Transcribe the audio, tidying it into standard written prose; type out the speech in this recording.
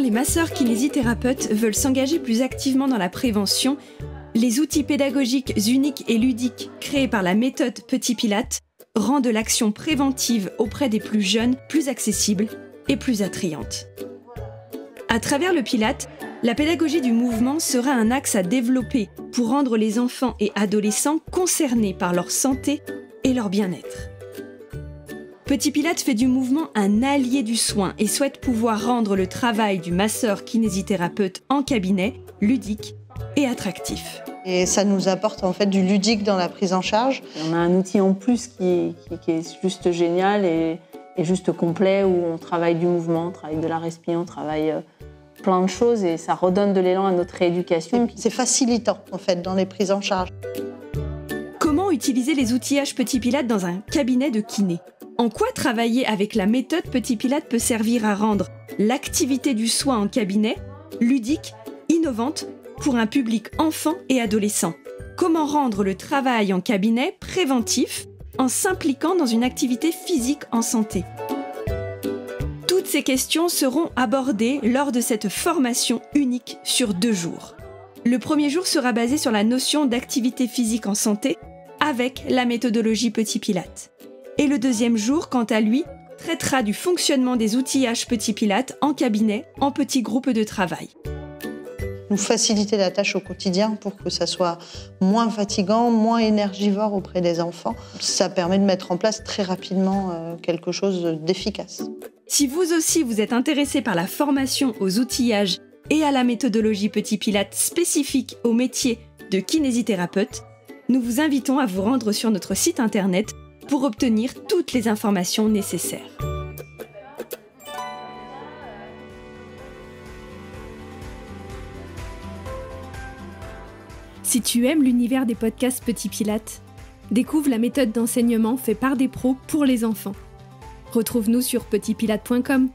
les masseurs kinésithérapeutes veulent s'engager plus activement dans la prévention, les outils pédagogiques uniques et ludiques créés par la méthode Petit Pilate rendent l'action préventive auprès des plus jeunes plus accessible et plus attrayante. À travers le Pilate, la pédagogie du mouvement sera un axe à développer pour rendre les enfants et adolescents concernés par leur santé et leur bien-être. Petit Pilate fait du mouvement un allié du soin et souhaite pouvoir rendre le travail du masseur kinésithérapeute en cabinet ludique et attractif. Et ça nous apporte en fait du ludique dans la prise en charge. On a un outil en plus qui est juste génial et juste complet, où on travaille du mouvement, on travaille de la respiration, on travaille plein de choses et ça redonne de l'élan à notre rééducation. C'est facilitant en fait dans les prises en charge. Comment utiliser les outillages Petit Pilate dans un cabinet de kiné ? En quoi travailler avec la méthode Petit Pilate peut servir à rendre l'activité du soin en cabinet ludique, innovante pour un public enfant et adolescent ? Comment rendre le travail en cabinet préventif en s'impliquant dans une activité physique en santé ? Toutes ces questions seront abordées lors de cette formation unique sur 2 jours. Le premier jour sera basé sur la notion d'activité physique en santé avec la méthodologie Petit Pilate. Et le deuxième jour, quant à lui, traitera du fonctionnement des outillages Petit Pilate en cabinet, en petits groupes de travail. Nous faciliter la tâche au quotidien pour que ça soit moins fatigant, moins énergivore auprès des enfants. Ça permet de mettre en place très rapidement quelque chose d'efficace. Si vous aussi vous êtes intéressé par la formation aux outillages et à la méthodologie Petit Pilate spécifique au métier de kinésithérapeute, nous vous invitons à vous rendre sur notre site internet pour obtenir toutes les informations nécessaires. Si tu aimes l'univers des podcasts Petit Pilate, découvre la méthode d'enseignement faite par des pros pour les enfants. Retrouve-nous sur petitpilate.com.